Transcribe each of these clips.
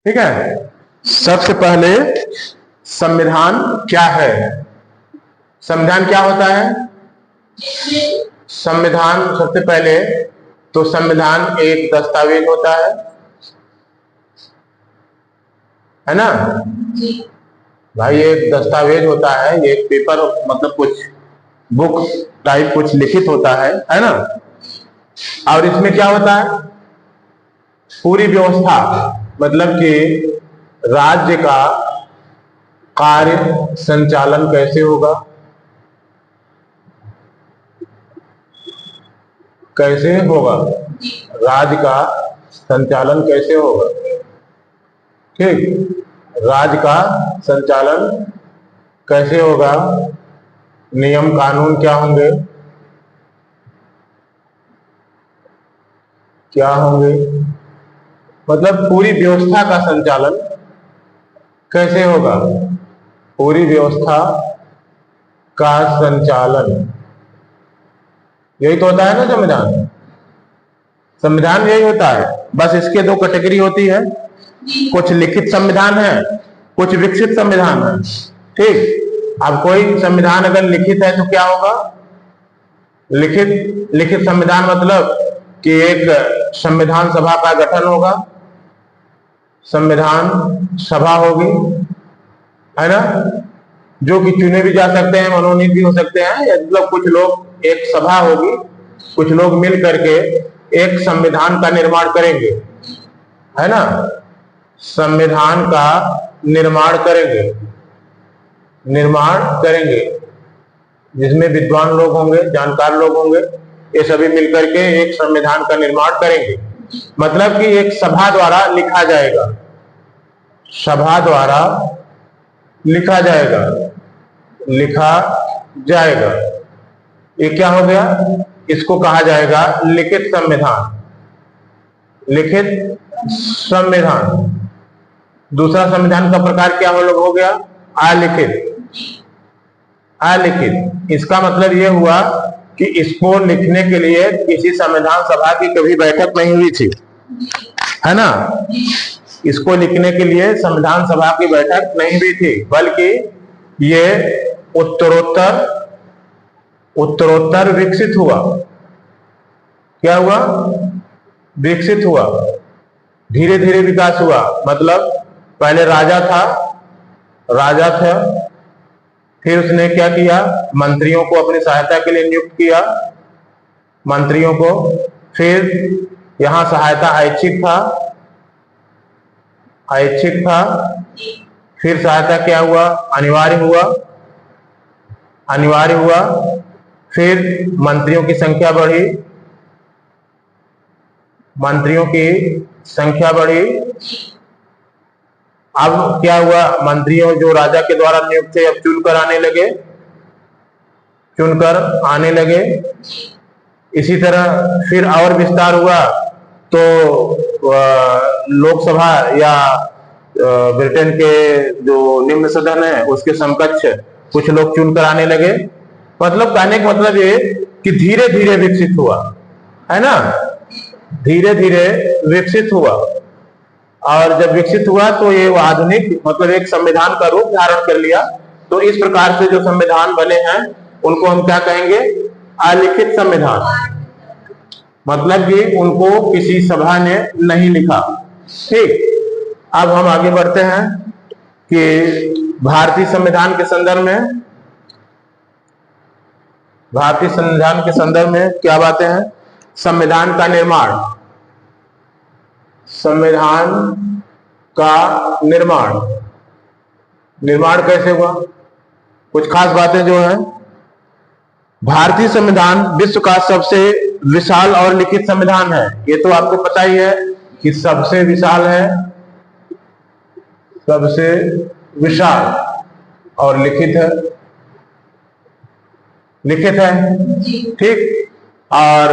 ठीक है। सबसे पहले संविधान क्या है? संविधान क्या होता है? संविधान सबसे पहले तो संविधान एक दस्तावेज होता है ना भाई? एक दस्तावेज होता है, ये एक पेपर मतलब कुछ बुक टाइप कुछ लिखित होता है ना? और इसमें क्या होता है? पूरी व्यवस्था, मतलब कि राज्य का कार्य संचालन कैसे होगा, कैसे होगा, राज्य का संचालन कैसे होगा। ठीक, राज्य का संचालन कैसे होगा, नियम कानून क्या होंगे, क्या होंगे, मतलब पूरी व्यवस्था का संचालन कैसे होगा, पूरी व्यवस्था का संचालन, यही तो होता है ना संविधान। संविधान यही होता है, बस इसके दो कैटेगरी होती है, कुछ लिखित संविधान है, कुछ विकसित संविधान है। ठीक, अब कोई संविधान अगर लिखित है तो क्या होगा? लिखित संविधान मतलब कि एक संविधान सभा का गठन होगा, संविधान सभा होगी, है ना, जो कि चुने भी जा सकते हैं, मनोनीत भी हो सकते हैं, मतलब कुछ लोग, एक सभा होगी, कुछ लोग मिल करके एक संविधान का निर्माण करेंगे, है ना, संविधान का निर्माण करेंगे, जिसमें विद्वान लोग होंगे, जानकार लोग होंगे, ये सभी मिलकर के एक संविधान का निर्माण करेंगे। मतलब कि एक सभा द्वारा लिखा जाएगा, सभा द्वारा लिखा जाएगा। ये क्या हो गया? इसको कहा जाएगा लिखित संविधान। लिखित संविधान। दूसरा संविधान का प्रकार क्या हो गया? अलिखित। इसका मतलब यह हुआ कि इसको लिखने के लिए किसी संविधान सभा की कभी बैठक नहीं हुई थी, है ना? इसको लिखने के लिए संविधान सभा की बैठक नहीं हुई थी, बल्कि ये उत्तरोत्तर विकसित हुआ। क्या हुआ? विकसित हुआ, धीरे धीरे विकास हुआ। मतलब पहले राजा था, फिर उसने क्या किया? मंत्रियों को अपनी सहायता के लिए नियुक्त किया, मंत्रियों को। फिर यहां सहायता ऐच्छिक था। फिर सहायता क्या हुआ? अनिवार्य हुआ। फिर मंत्रियों की संख्या बढ़ी। अब क्या हुआ? मंत्रियों जो राजा के द्वारा नियुक्त थे, अब चुनकर आने लगे। इसी तरह फिर और विस्तार हुआ, तो लोकसभा या ब्रिटेन के जो निम्न सदन है उसके समकक्ष कुछ लोग चुनकर आने लगे। मतलब कहने का मतलब ये कि धीरे धीरे विकसित हुआ, है ना? धीरे धीरे विकसित हुआ, और जब विकसित हुआ तो ये आधुनिक, मतलब एक संविधान का रूप धारण कर लिया। तो इस प्रकार से जो संविधान बने हैं उनको हम क्या कहेंगे? अलिखित संविधान। मतलब कि उनको किसी सभा ने नहीं लिखा। ठीक, अब हम आगे बढ़ते हैं कि भारतीय संविधान के संदर्भ में क्या बातें हैं? संविधान का निर्माण कैसे हुआ? कुछ खास बातें जो हैं। भारतीय संविधान विश्व का सबसे विशाल और लिखित संविधान है। ये तो आपको पता ही है कि सबसे विशाल और लिखित है। ठीक, और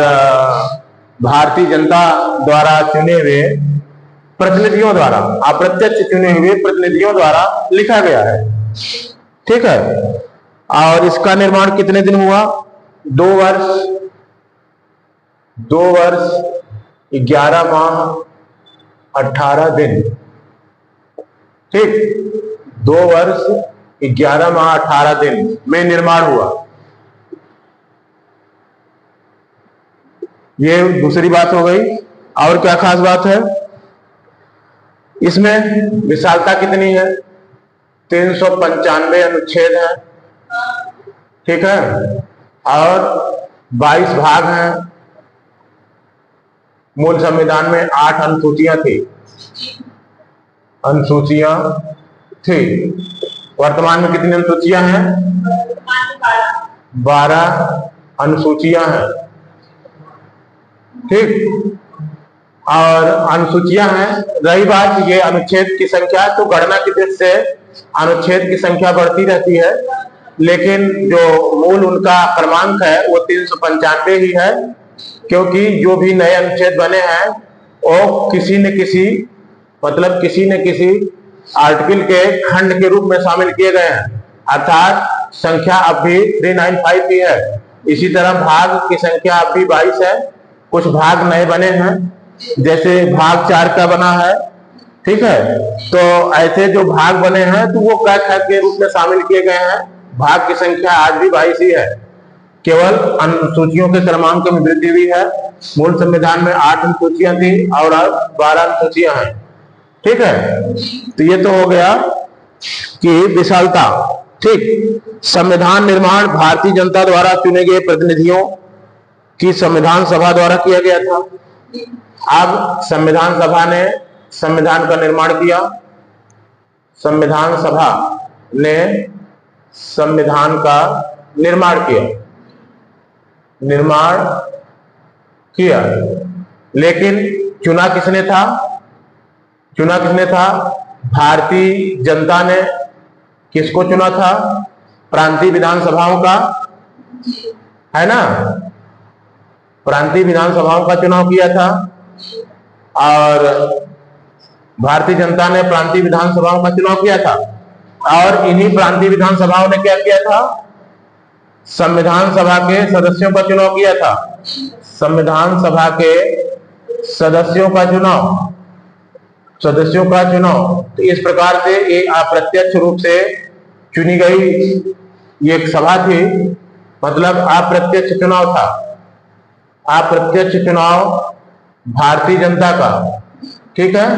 भारतीय जनता द्वारा चुने हुए प्रतिनिधियों द्वारा, अप्रत्यक्ष चुने हुए प्रतिनिधियों द्वारा लिखा गया है। ठीक है, और इसका निर्माण कितने दिन हुआ? 2 वर्ष 11 माह 18 दिन। ठीक, 2 वर्ष 11 माह 18 दिन में निर्माण हुआ। ये दूसरी बात हो गई। और क्या खास बात है इसमें? विशालता कितनी है? 395 अनुच्छेद है, ठीक है, और 22 भाग हैं। मूल संविधान में 8 अनुसूचियां थी, वर्तमान में कितनी अनुसूचियां हैं? 12 अनुसूचियां हैं, ठीक। और अनुसूचियां हैं। रही बात ये अनुच्छेद की संख्या, तो गणना की दृष्टि से अनुच्छेद की संख्या बढ़ती रहती है, लेकिन जो मूल उनका क्रमांक है वो 395 ही है, क्योंकि जो भी नए अनुच्छेद बने हैं वो किसी न किसी आर्टिकल के खंड के रूप में शामिल किए गए हैं, अर्थात संख्या अब भी 395 ही है। इसी तरह भाग की संख्या अब भी 22 है। कुछ भाग नए बने हैं, जैसे भाग 4 का बना है, ठीक है। तो ऐसे जो भाग बने हैं तो वो क ख के रूप में शामिल किए गए हैं। भाग की संख्या आज भी 22 ही है, केवल अनुसूचियों के क्रमांक में वृद्धि हुई है। मूल संविधान में 8 अनुसूचियां थी और अब 12 अनुसूचियां हैं, ठीक है। तो ये तो हो गया कि विशालता, ठीक। संविधान निर्माण भारतीय जनता द्वारा चुने गए प्रतिनिधियों की संविधान सभा द्वारा किया गया था। अब संविधान सभा ने संविधान का निर्माण किया। संविधान सभा ने संविधान का निर्माण किया, लेकिन चुना किसने था? भारतीय जनता ने। किसको चुना था? प्रांतीय विधानसभाओं का, है ना, प्रांतीय विधानसभाओं का चुनाव किया था। और भारतीय जनता ने प्रांतीय विधानसभाओं का चुनाव किया था, और इन्हीं प्रांतीय विधानसभाओं ने क्या किया था? संविधान सभा के सदस्यों का चुनाव किया था। संविधान सभा के सदस्यों का चुनाव। तो इस प्रकार से ये अप्रत्यक्ष रूप से चुनी गई ये एक सभा थी, मतलब अप्रत्यक्ष चुनाव था। अप्रत्यक्ष चुनाव भारतीय जनता का, ठीक है,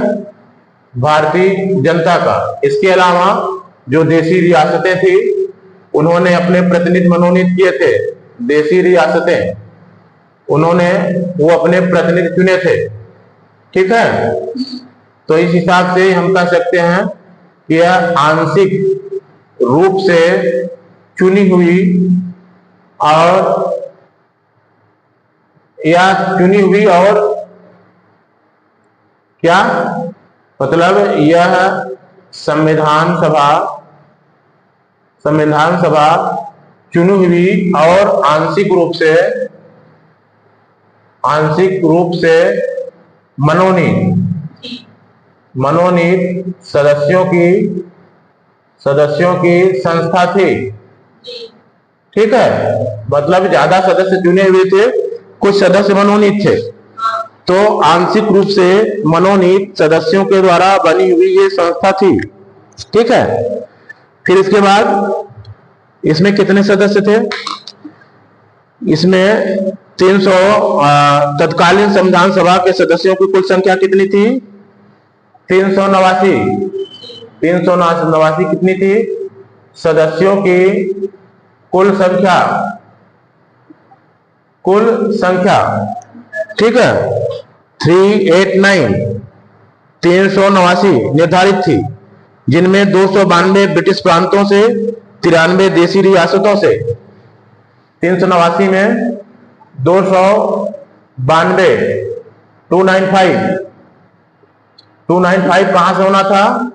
भारतीय जनता का। इसके अलावा जो देशी रियासतें थी उन्होंने अपने प्रतिनिधि मनोनीत किए थे। देशी रियासतें, उन्होंने वो अपने प्रतिनिधि चुने थे, ठीक है। तो इस हिसाब से हम कह सकते हैं कि यह आंशिक रूप से चुनी हुई और क्या मतलब, यह संविधान सभा चुनी हुई और आंशिक रूप से मनोनीत सदस्यों की संस्था थी, ठीक है। मतलब ज्यादा सदस्य चुने हुए थे, कुछ सदस्य मनोनीत थे। तो आंशिक रूप से मनोनीत सदस्यों के द्वारा बनी हुई ये संस्था थी, ठीक है। फिर इसके बाद इसमें कितने सदस्य थे? इसमें 300 तत्कालीन संविधान सभा के सदस्यों की कुल संख्या कितनी थी? 389 कितनी थी? सदस्यों की कुल संख्या, ठीक है, 389 निर्धारित थी, जिनमें 292 ब्रिटिश प्रांतों से, 93 देशी रियासतों से। 389 में 292, 295 कहां से होना था?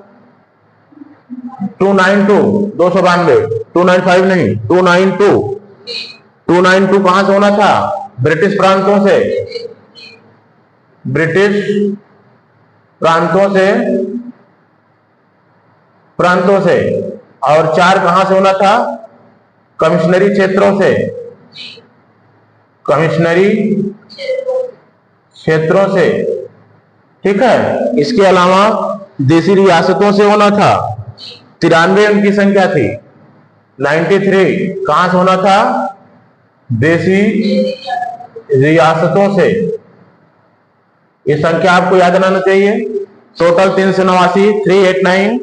292, 292, 295 नहीं, 292 कहां से होना था? ब्रिटिश प्रांतों से। और 4 कहां से होना था? कमिश्नरी क्षेत्रों से, ठीक है। इसके अलावा देशी रियासतों से होना था। 93 उनकी संख्या थी। 93 कहां से होना था? देशी रियासतों से। ये संख्या आपको याद रहना चाहिए। टोटल 389, 389,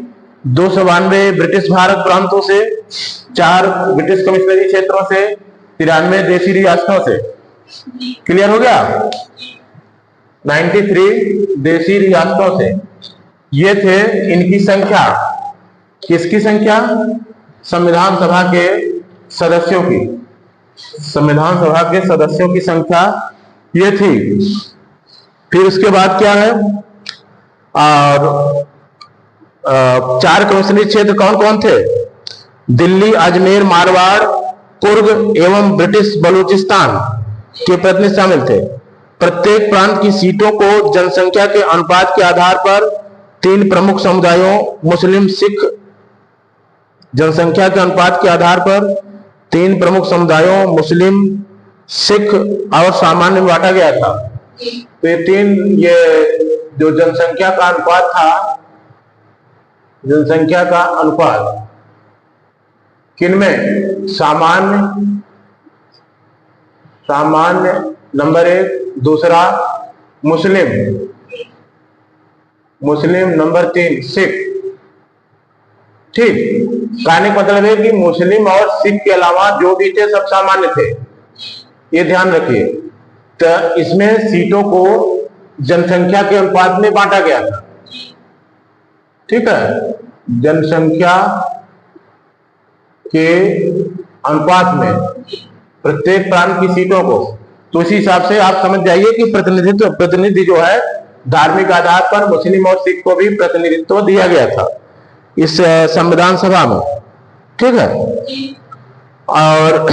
292 ब्रिटिश भारत प्रांतों से, 4 ब्रिटिश कमिश्नरी क्षेत्रों से, 93 देशी रियासतों से। क्लियर हो गया? 93 देशी रियासतों से ये थे इनकी संख्या। किसकी संख्या? संविधान सभा के सदस्यों की। संविधान सभा के सदस्यों की संख्या ये थी। फिर उसके बाद क्या है? और 4 कमिश्नरी क्षेत्र कौन कौन थे? दिल्ली, अजमेर, मारवाड़, कुर्ग एवं ब्रिटिश बलूचिस्तान के प्रतिनिधि शामिल थे। प्रत्येक प्रांत की सीटों को जनसंख्या के अनुपात के आधार पर 3 प्रमुख समुदायों मुस्लिम सिख, जनसंख्या के अनुपात के आधार पर 3 प्रमुख समुदायों मुस्लिम सिख और सामान्य में बांटा गया था। तो ये जो जनसंख्या का अनुपात था, जनसंख्या का अनुपात किनमें? सामान्य नंबर 1, दूसरा मुस्लिम नंबर 3 सिख। ठीक, कहने का मतलब है कि मुस्लिम और सिख के अलावा जो भी थे सब सामान्य थे। ये ध्यान रखिए। तो इसमें सीटों को जनसंख्या के अनुपात में बांटा गया था। ठीक है, जनसंख्या के अनुपात में प्रत्येक प्रांत की सीटों को। तो उसी हिसाब से आप समझ जाइए कि प्रतिनिधि जो है धार्मिक आधार पर मुस्लिम और सिख को भी प्रतिनिधित्व दिया गया था इस संविधान सभा में। ठीक है, और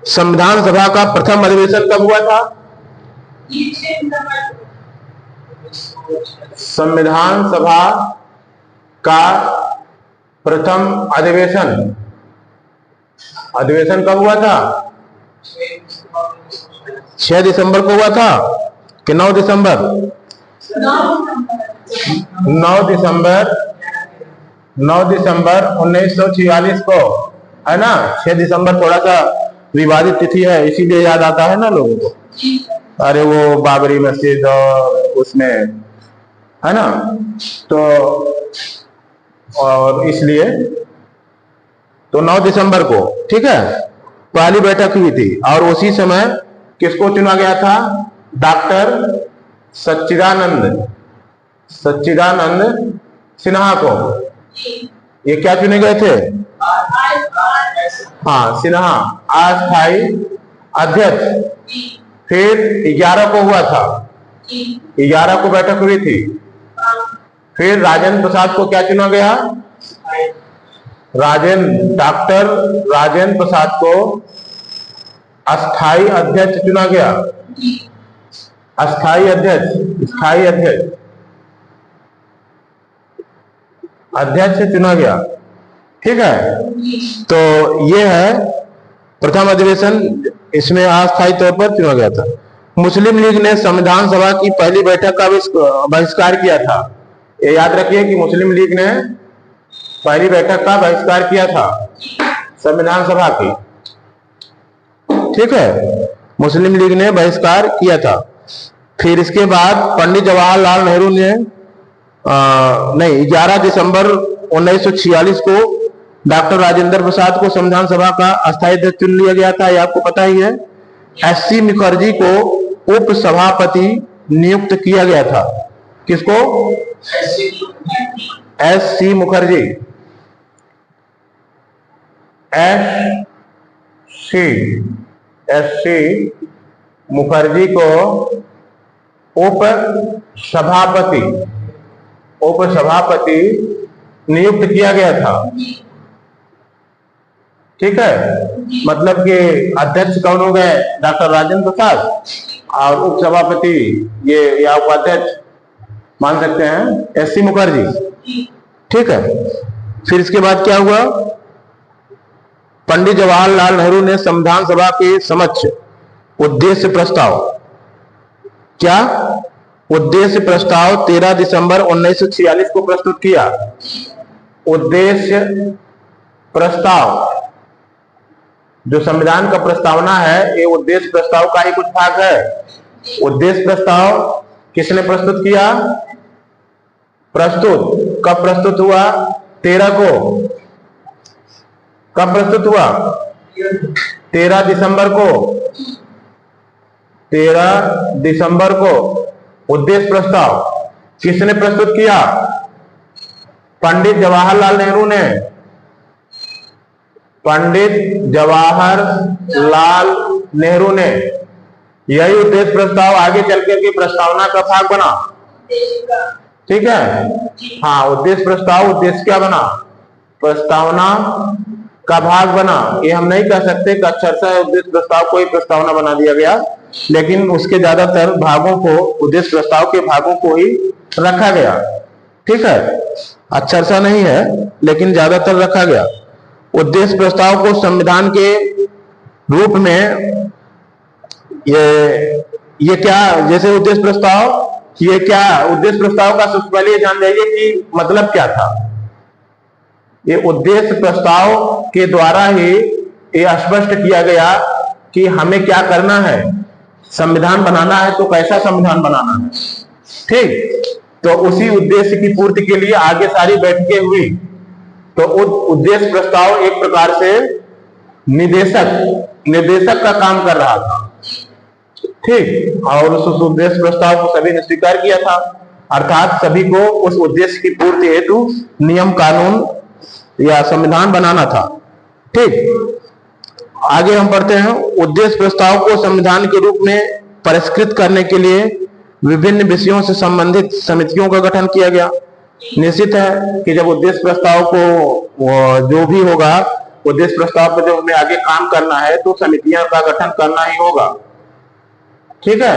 संविधान सभा का प्रथम अधिवेशन कब हुआ था? संविधान सभा का प्रथम अधिवेशन कब हुआ था? 6 दिसंबर को हुआ था कि 9 दिसंबर? 9 दिसंबर 1946 को, है ना। 6 दिसंबर थोड़ा सा विवादित तिथि है, इसीलिए याद आता है ना लोगों को। अरे वो बाबरी मस्जिद और उसमें, है ना, तो और इसलिए तो 9 दिसंबर को, ठीक है, पहली बैठक हुई थी। और उसी समय किसको चुना गया था? डॉक्टर सच्चिदानंद सिन्हा को। ये क्या चुने गए थे? हाँ, सिन्हा अस्थायी अध्यक्ष। फिर 11 को हुआ था, 11 को बैठक हुई थी। फिर राजेंद्र प्रसाद को क्या चुना गया? डॉक्टर राजेंद्र प्रसाद को अस्थायी अध्यक्ष चुना गया। स्थायी अध्यक्ष चुना गया। ठीक है, तो ये है प्रथम अधिवेशन, इसमें अस्थायी तौर पर चुना गया था। मुस्लिम लीग ने संविधान सभा की पहली बैठक का बहिष्कार किया था। ये याद रखिए कि मुस्लिम लीग ने पहली बैठक का बहिष्कार किया था संविधान सभा की। ठीक है, मुस्लिम लीग ने बहिष्कार किया था। फिर इसके बाद पंडित जवाहरलाल नेहरू ने 11 दिसंबर 1946 को डॉक्टर राजेंद्र प्रसाद को संविधान सभा का अस्थायी अध्यक्ष चुन लिया गया था। ये आपको पता ही है। एससी मुखर्जी को उप सभापति नियुक्त किया गया था। किसको? एससी मुखर्जी। एससी मुखर्जी को उप सभापति नियुक्त किया गया था। ठीक है, मतलब कि अध्यक्ष कौन हो गए? डॉक्टर राजेंद्र प्रसाद, और उप सभापति ये या उपाध्यक्ष मान सकते हैं एससी मुखर्जी। ठीक है, फिर इसके बाद क्या हुआ? पंडित जवाहरलाल नेहरू ने संविधान सभा के समक्ष उद्देश्य प्रस्ताव, क्या उद्देश्य प्रस्ताव 13 दिसंबर 1946 को प्रस्तुत किया। उद्देश्य प्रस्ताव, जो संविधान का प्रस्तावना है, ये उद्देश्य प्रस्ताव का ही कुछ भाग है। उद्देश्य प्रस्ताव किसने प्रस्तुत किया? प्रस्तुत कब प्रस्तुत हुआ? 13 को। कब प्रस्तुत हुआ? 13 दिसंबर को। 13 दिसंबर को उद्देश्य प्रस्ताव किसने प्रस्तुत किया? पंडित जवाहरलाल नेहरू ने। पंडित जवाहरलाल नेहरू ने। यही उद्देश्य प्रस्ताव आगे चल के प्रस्तावना का भाग बना। ठीक है, हाँ, उद्देश्य प्रस्ताव उद्देश्य क्या बना? प्रस्तावना का भाग बना। ये हम नहीं कह सकते कि अक्षरशः उद्देश्य प्रस्ताव को ही प्रस्तावना बना दिया गया, लेकिन उसके ज्यादातर भागों को, उद्देश्य प्रस्ताव के भागों को ही रखा गया। ठीक है, अक्षरशः नहीं है, लेकिन ज्यादातर रखा गया। उद्देश्य प्रस्ताव को संविधान के रूप में ये क्या, जैसे उद्देश्य प्रस्ताव, ये क्या उद्देश्य प्रस्ताव का सबसे पहले ये जान जाइए कि मतलब क्या था। ये उद्देश्य प्रस्ताव के द्वारा ही ये स्पष्ट किया गया कि हमें क्या करना है। संविधान बनाना है तो कैसा संविधान बनाना है। ठीक, तो उसी उद्देश्य की पूर्ति के लिए आगे सारी बैठकें हुई। तो उद्देश्य प्रस्ताव एक प्रकार से निदेशक का काम कर रहा था। ठीक, और उस उद्देश्य प्रस्ताव को सभी ने स्वीकार किया था, अर्थात सभी को उस उद्देश्य की पूर्ति हेतु नियम कानून या संविधान बनाना था। ठीक, आगे हम पढ़ते हैं। उद्देश्य प्रस्ताव को संविधान के रूप में परिष्कृत करने के लिए विभिन्न विषयों से संबंधित समितियों का गठन किया गया। निश्चित है कि जब उद्देश्य प्रस्ताव को जो भी होगा, उद्देश्य प्रस्ताव पर जब हमें आगे काम करना है तो समितियों का गठन करना ही होगा। ठीक है,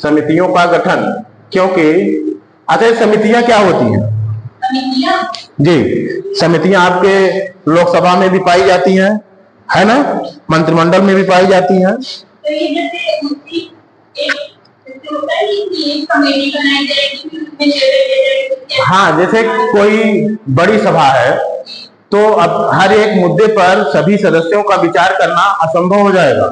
समितियों का गठन, क्योंकि अच्छा, समितियां क्या होती हैं? जी, समितियां आपके लोकसभा में भी पाई जाती हैं, है ना, मंत्रिमंडल में भी पाई जाती हैं। हाँ, जैसे कोई बड़ी सभा है तो अब हर एक मुद्दे पर सभी सदस्यों का विचार करना असंभव हो जाएगा,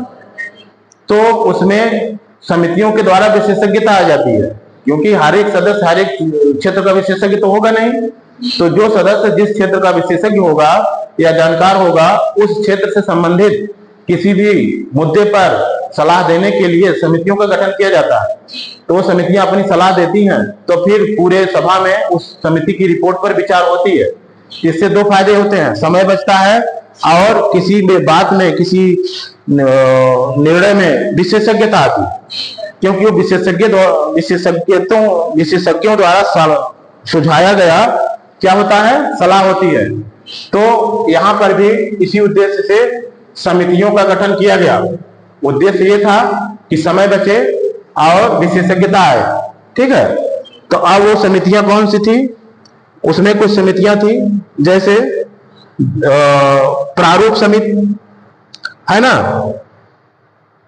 तो उसमें समितियों के द्वारा विशेषज्ञता आ जाती है, क्योंकि हर एक सदस्य हर एक क्षेत्र का विशेषज्ञ तो होगा नहीं। तो जो सदस्य जिस क्षेत्र का विशेषज्ञ होगा या जानकार होगा, उस क्षेत्र से संबंधित किसी भी मुद्दे पर सलाह देने के लिए समितियों का गठन किया जाता है। तो वो समितियां अपनी सलाह देती हैं, तो फिर पूरे सभा में उस समिति की रिपोर्ट पर विचार होती है। इससे दो फायदे होते हैं, समय बचता है और किसी भी बात में, किसी निर्णय में विशेषज्ञता आती है, क्योंकि वो विशेषज्ञों द्वारा सुझाया गया क्या होता है, सलाह होती है। तो यहाँ पर भी इसी उद्देश्य से समितियों का गठन किया गया। उद्देश्य ये था कि समय बचे और विशेषज्ञता आए। ठीक है, तो अब वो समितियां कौन सी थी? उसमें कुछ समितियां थी, जैसे प्रारूप समिति, है ना,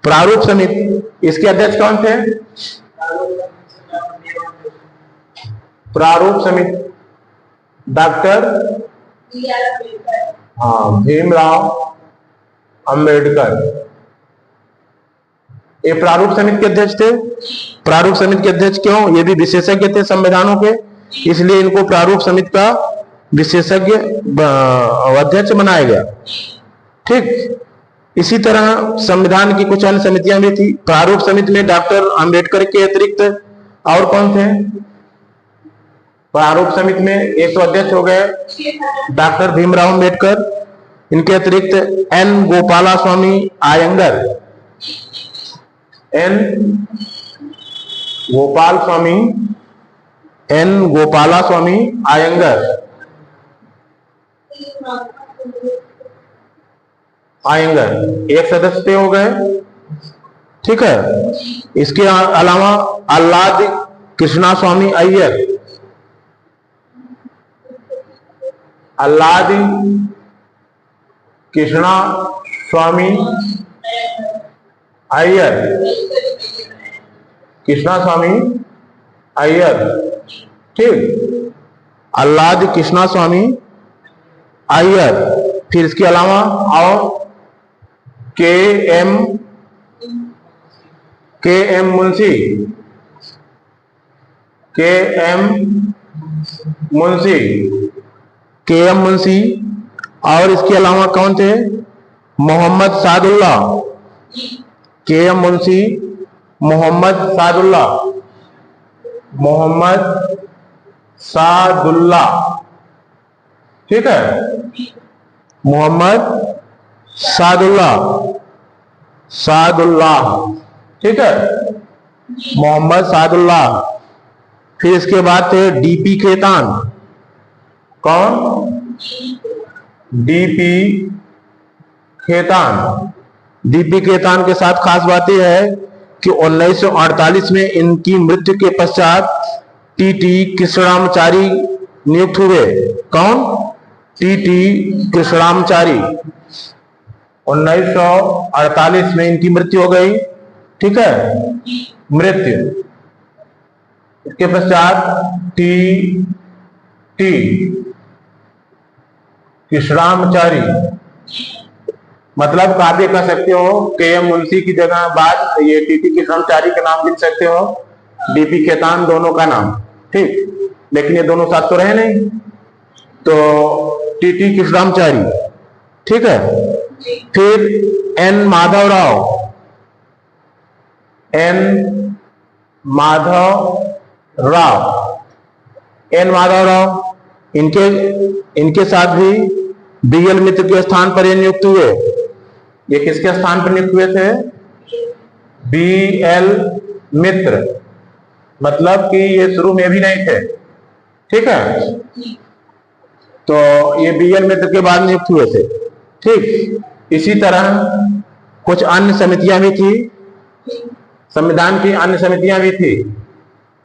प्रारूप समिति, इसके अध्यक्ष कौन थे? प्रारूप समिति डॉक्टर भीमराव अंबेडकर, ये प्रारूप समिति के अध्यक्ष थे। प्रारूप समिति के अध्यक्ष क्यों? ये भी विशेषज्ञ थे संविधानों के, इसलिए इनको प्रारूप समिति का विशेषज्ञ अध्यक्ष बनाया गया। ठीक, इसी तरह संविधान की कुछ अन्य समितियां भी थी। प्रारूप समिति में डॉक्टर अंबेडकर के अतिरिक्त और कौन थे? प्रारूप समिति में एक तो अध्यक्ष हो गए डॉक्टर भीमराव अंबेडकर, इनके अतिरिक्त एन गोपालास्वामी आयंगर, एन गोपालास्वामी आयंगर, एक सदस्य हो गए। ठीक है, इसके अलावा आह्लाद कृष्णा स्वामी अय्यर, आह्लाद कृष्णा स्वामी अय्यर, कृष्णा स्वामी अय्यर, ठीक, अल्लाद कृष्णा स्वामी अय्यर। फिर इसके अलावा और के एम मुंशी, के एम मुंशी, के एम मुंशी। और इसके अलावा कौन थे? मोहम्मद सादुल्ला, के एम मुंशी, मोहम्मद सादुल्ला, मोहम्मद सादुल्ला, ठीक है, मोहम्मद सादुल्ला, सादुल्ला, ठीक है, मोहम्मद सादुल्ला। फिर इसके बाद थे डीपी खेतान। कौन? डीपी खेतान। डीपी खेतान के साथ खास बात यह है कि 1948 में इनकी मृत्यु के पश्चात टीटी कृष्णाचारी नियुक्त हुए। कौन? टीटी कृष्णाचारी। 1948 में इनकी मृत्यु हो गई, ठीक है, मृत्यु। इसके पश्चात टी कृष्णाचारी, मतलब काव्य कह सकते हो, के एम मुंशी की जगह बाद ये टीटी कृष्णाचारी का नाम लिख सकते हो, डीपी खेतान दोनों का नाम, ठीक, लेकिन ये दोनों साथ तो रहे नहीं, तो टीटी कृष्णाचारी, ठीक है। फिर N Madhavrao, N Madhavrao, N Madhavrao, इनके साथ भी बीएल मित्र के स्थान पर ये नियुक्त हुए। ये किसके स्थान पर नियुक्त हुए थे? बीएल मित्र, मतलब कि ये शुरू में भी नहीं थे, ठीक है, तो ये बीएल मित्र के बाद नियुक्त हुए थे, ठीक। इसी तरह कुछ अन्य समितियां भी थी, संविधान की अन्य समितियां भी थी,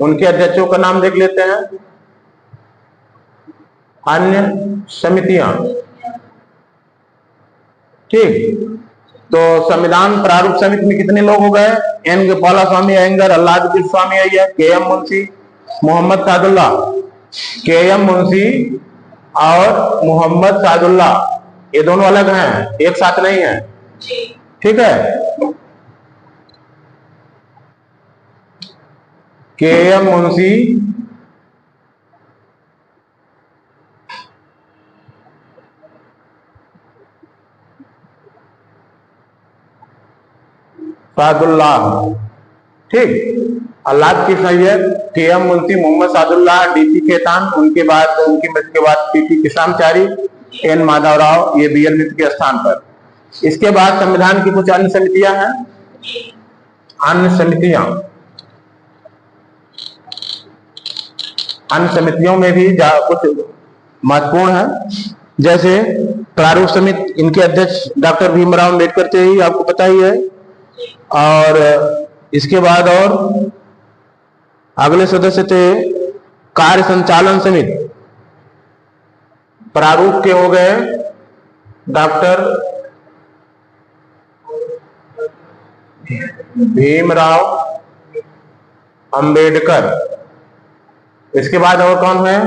उनके अध्यक्षों का नाम देख लेते हैं। अन्य समितियां, ठीक, तो संविधान प्रारूप समिति में कितने लोग हो गए? एन गोपालास्वामी अयंगर, अल्लाद कृष्णस्वामी अय्यर, के एम मुंशी, मोहम्मद सादुल्ला। के एम मुंशी और मोहम्मद सादुल्ला ये दोनों अलग हैं, एक साथ नहीं है, ठीक है। के एम मुंशी सादुल्ला, ठीक, अल्लाद कृष्ण अय्यर, के एम मुंशी, मोहम्मद सादुल्ला, डीपी खेतान, उनके बाद उनकी मृत्यु के बाद टीटी कृष्णाचारी, एन माधवराव, ये बीएल मित्र के स्थान पर। इसके बाद संविधान की कुछ अन्य समितियां हैं। अन्य समितियों में भी कुछ महत्वपूर्ण है, जैसे प्रारूप समिति, इनके अध्यक्ष डॉक्टर भीमराव अम्बेडकर थे, ही आपको पता ही है। और इसके बाद और अगले सदस्य थे कार्य संचालन समिति, प्रारूप के हो गए डॉक्टर भीमराव अंबेडकर। इसके बाद और कौन है?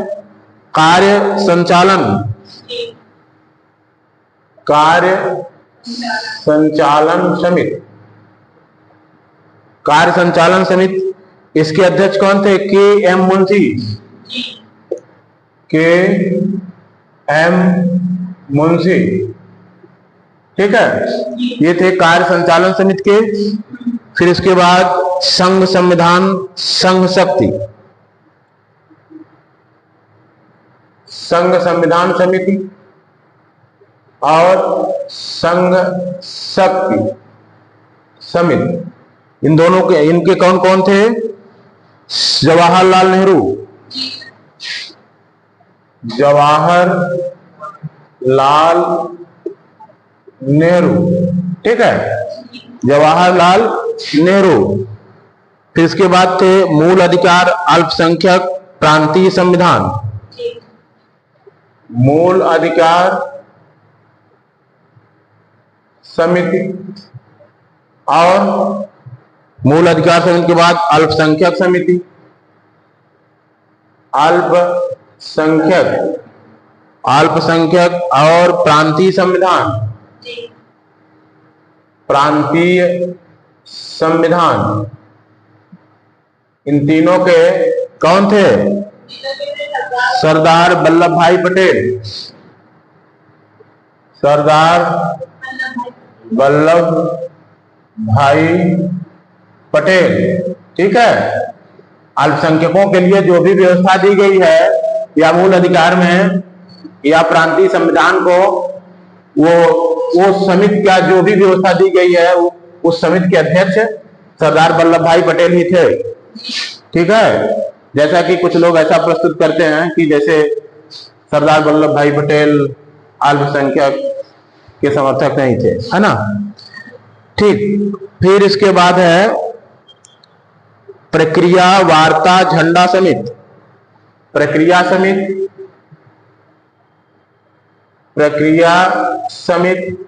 कार्य संचालन समिति, कार्य संचालन समिति, इसके अध्यक्ष कौन थे? के एम मुंशी, के एम मुंशी, ठीक है, ये थे कार्य संचालन समिति के। फिर इसके बाद संघ संविधान संघ शक्ति, संघ संविधान समिति और संघ शक्ति समिति, इन दोनों के, इनके कौन कौन थे? जवाहरलाल नेहरू, जवाहरलाल नेहरू, ठीक है, जवाहरलाल नेहरू। फिर इसके बाद थे मूल अधिकार अल्पसंख्यक प्रांतीय संविधान, मूल अधिकार समिति, और मूल अधिकार समिति के बाद अल्पसंख्यक समिति, अल्पसंख्यक और प्रांतीय संविधान, प्रांतीय संविधान, इन तीनों के कौन थे? सरदार वल्लभ भाई पटेल, सरदार वल्लभ भाई पटेल। ठीक है। अल्पसंख्यकों के लिए जो भी व्यवस्था दी गई है या मूल अधिकार में या प्रांतीय संविधान को, वो समिति का जो भी व्यवस्था दी गई है उस समिति के अध्यक्ष सरदार वल्लभ भाई पटेल ही थे। ठीक है। जैसा कि कुछ लोग ऐसा प्रस्तुत करते हैं कि जैसे सरदार वल्लभ भाई पटेल अल्पसंख्यक के समर्थक नहीं थे, है ना। ठीक। फिर इसके बाद है प्रक्रिया वार्ता झंडा समिति, प्रक्रिया समिति, प्रक्रिया समिति,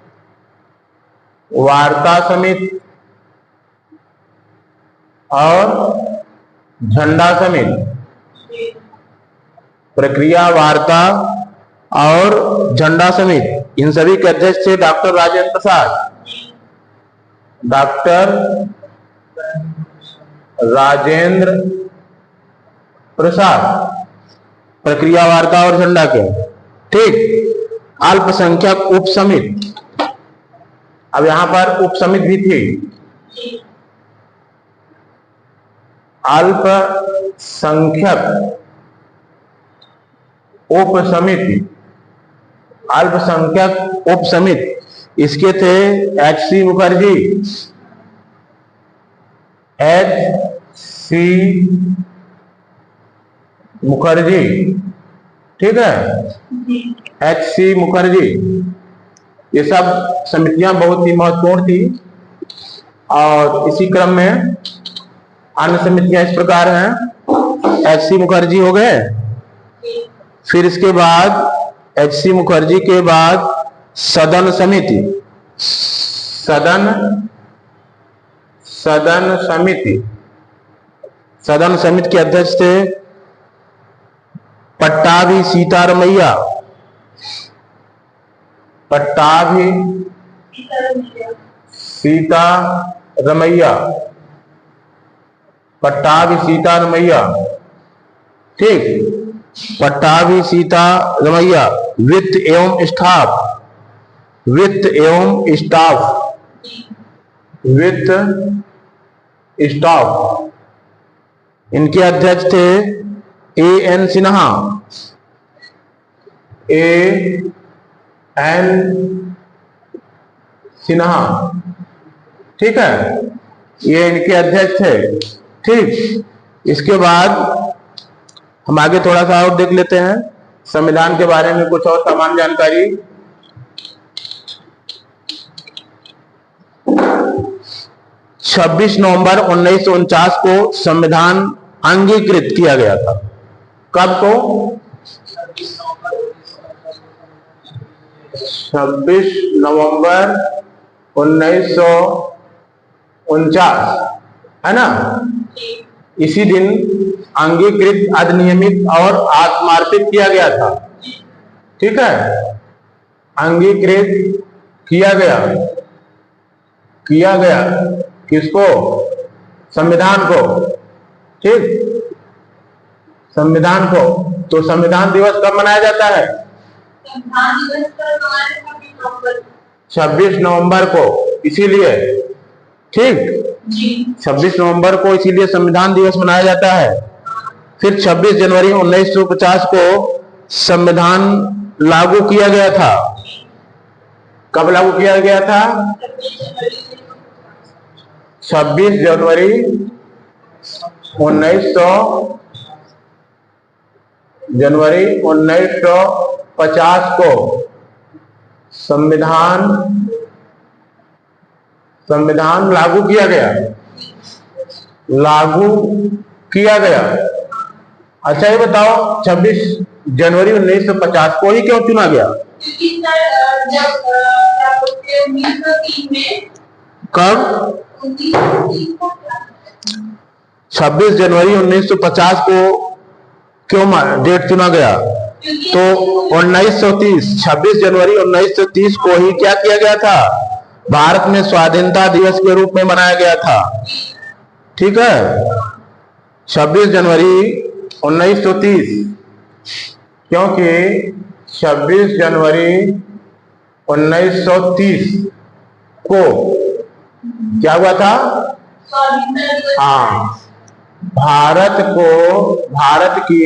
वार्ता समिति और झंडा समिति। प्रक्रिया वार्ता और झंडा समिति, इन सभी के अध्यक्ष थे डॉक्टर राजेंद्र प्रसाद, डॉक्टर राजेंद्र प्रसाद, प्रक्रिया वार्ता और झंडा के। ठीक। अल्पसंख्यक उप समिति, अब यहां पर उप समिति भी थी। अल्पसंख्यक उप समिति, अल्पसंख्यक उप समिति, इसके थे H.C. मुखर्जी, H.C. मुखर्जी। ठीक है। H.C. मुखर्जी। ये सब समितियां बहुत ही महत्वपूर्ण थी। और इसी क्रम में अन्य समितियां इस प्रकार हैं। H.C. मुखर्जी हो गए। फिर इसके बाद H.C. मुखर्जी के बाद सदन समिति, सदन समिति, सदन समिति के अध्यक्ष थे पट्टाभी सीतारमैया, पट्टाभी सीतारमैया, पट्टाभी सीतारमैया। ठीक। पट्टाभी सीतारमैया। वित्त एवं स्टाफ, वित्त एवं स्टाफ, वित्त स्टाफ, इनके अध्यक्ष थे A.N. सिन्हा, A.N. सिन्हा। ठीक है। ये इनके अध्यक्ष थे। ठीक। इसके बाद हम आगे थोड़ा सा और देख लेते हैं संविधान के बारे में कुछ और सामान्य जानकारी। 26 नवंबर 1949 को संविधान अंगीकृत किया गया था। कब को? 26 नवंबर 1949, है ना। इसी दिन अंगीकृत, अधिनियमित और आत्मार्पित किया गया था। ठीक है। अंगीकृत किया गया किसको? संविधान को। ठीक। संविधान को। तो संविधान दिवस कब मनाया जाता है? 26 नवंबर को। इसीलिए, ठीक, 26 नवंबर को इसीलिए संविधान दिवस मनाया जाता है। फिर 26 जनवरी 1950 को संविधान लागू किया गया था। कब लागू किया गया था? 26 जनवरी 1950 को संविधान लागू किया गया। अच्छा ये बताओ 26 जनवरी 1950 को ही क्यों चुना गया? कब? 26 जनवरी 1950 को क्यों डेट चुना गया? तो 1930, 26 जनवरी 1930 को ही क्या किया गया था? भारत में स्वाधीनता दिवस के रूप में मनाया गया था। ठीक है, 26 जनवरी 1930, क्योंकि 26 जनवरी 1930 को क्या हुआ था? हाँ, भारत की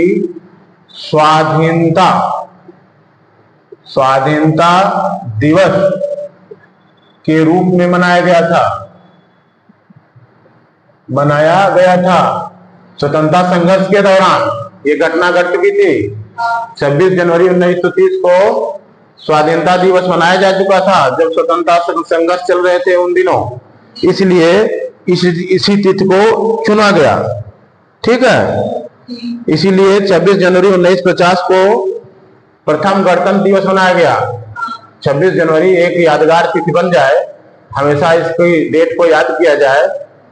स्वाधीनता दिवस के रूप में मनाया गया था। स्वतंत्रता संघर्ष के दौरान ये घटना घट चुकी थी। 26 जनवरी 1930 को स्वाधीनता दिवस मनाया जा चुका था, जब स्वतंत्रता संघर्ष चल रहे थे उन दिनों, इसलिए इसी तिथि को चुना गया। ठीक है, इसीलिए 26 जनवरी 1950 को प्रथम गणतंत्र दिवस मनाया गया। 26 जनवरी एक यादगार तिथि बन जाए, हमेशा इसकी डेट को याद किया जाए,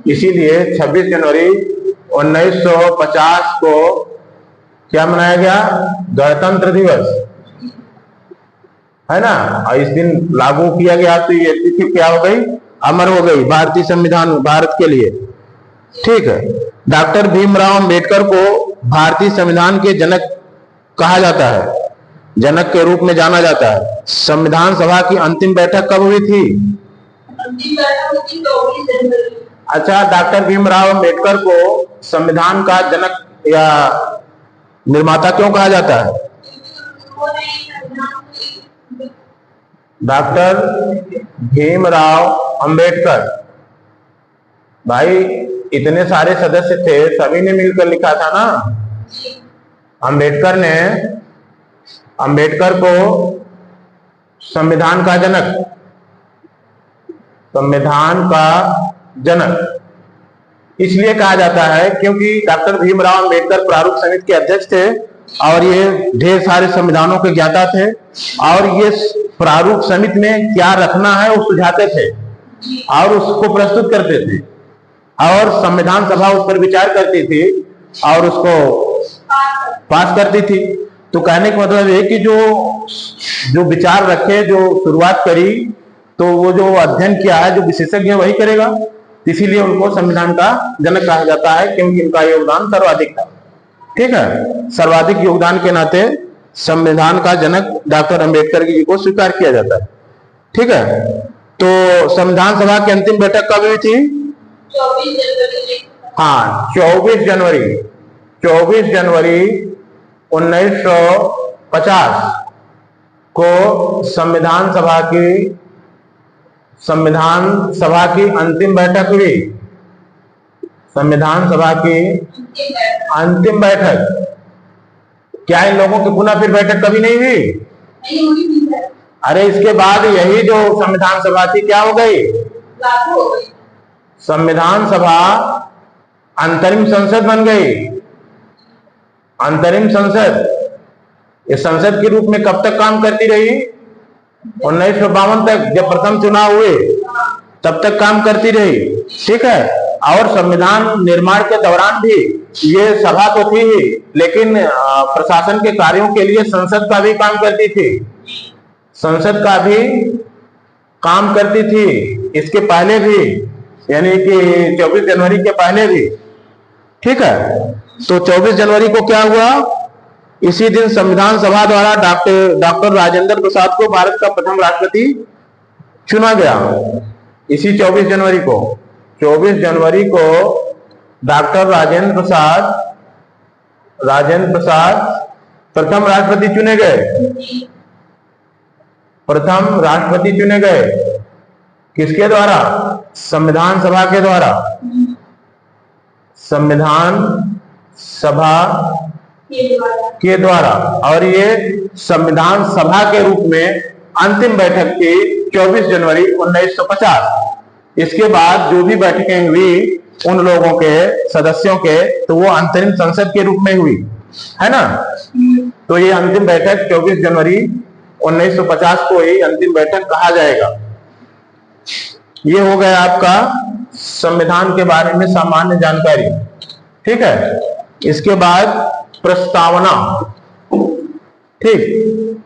इसीलिए 26 जनवरी 1950 को क्या मनाया गया? गणतंत्र दिवस, है ना। और इस दिन लागू किया गया, तो ये तिथि क्या हो गई? अमर हो गई भारतीय संविधान, भारत के लिए। ठीक है, डॉक्टर भीमराव अंबेडकर को भारतीय संविधान के जनक कहा जाता है, जनक के रूप में जाना जाता है। संविधान सभा की अंतिम बैठक कब हुई थी? अंतिम बैठक हुई 24 जनवरी। अच्छा, डॉक्टर भीमराव अंबेडकर को संविधान का जनक या निर्माता क्यों कहा जाता है? डॉक्टर भीमराव अंबेडकर, भाई इतने सारे सदस्य थे, सभी ने मिलकर लिखा था ना। अंबेडकर को संविधान का जनक इसलिए कहा जाता है क्योंकि डॉक्टर भीमराव अंबेडकर प्रारूप समिति के अध्यक्ष थे, और ये ढेर सारे संविधानों के ज्ञाता थे, और ये प्रारूप समिति में क्या रखना है वो सुझाते थे और उसको प्रस्तुत करते थे, और संविधान सभा उस पर विचार करती थी और उसको पास करती थी। तो कहने का मतलब है कि जो विचार रखे, जो शुरुआत करी, तो वो जो अध्ययन किया है, जो विशेषज्ञ वही करेगा। इसीलिए उनको संविधान का जनक कहा जाता है, क्योंकि इनका योगदान सर्वाधिक था। ठीक है, सर्वाधिक योगदान के नाते संविधान का जनक डॉक्टर अंबेडकर जी को स्वीकार किया जाता है। ठीक है, तो संविधान सभा की अंतिम बैठक कब हुई थी? 24 जनवरी। हाँ, 24 जनवरी 1950 को संविधान सभा की अंतिम बैठक हुई। संविधान सभा की अंतिम बैठक। क्या इन लोगों की पुनः फिर बैठक कभी नहीं हुई? अरे इसके बाद यही जो संविधान सभा थी क्या हो गई? लागू हो गई। संविधान सभा अंतरिम संसद बन गई। अंतरिम संसद, ये संसद के रूप में कब तक काम करती रही? 1952 तक, जब प्रथम चुनाव हुए तब तक काम करती रही। ठीक है, और संविधान निर्माण के दौरान भी ये सभा तो थी ही, लेकिन प्रशासन के कार्यों के लिए संसद का भी काम करती थी। संसद का भी काम करती थी इसके पहले भी, यानी कि 24 जनवरी के पहले भी। ठीक है, तो 24 जनवरी को क्या हुआ? इसी दिन संविधान सभा द्वारा डॉक्टर राजेंद्र प्रसाद को भारत का प्रथम राष्ट्रपति चुना गया। इसी 24 जनवरी को डॉक्टर राजेंद्र प्रसाद प्रथम राष्ट्रपति चुने गए। किसके द्वारा? संविधान सभा के द्वारा। संविधान सभा के द्वारा। और ये संविधान सभा के रूप में अंतिम बैठक थी 24 जनवरी 1950। इसके बाद जो भी बैठकें हुई उन लोगों के सदस्यों के, तो वो अंतरिम संसद के रूप में हुई, है ना। तो ये अंतिम बैठक 24 जनवरी 1950 को ही अंतिम बैठक कहा जाएगा। ये हो गया आपका संविधान के बारे में सामान्य जानकारी। ठीक है, इसके बाद प्रस्तावना, ठीक।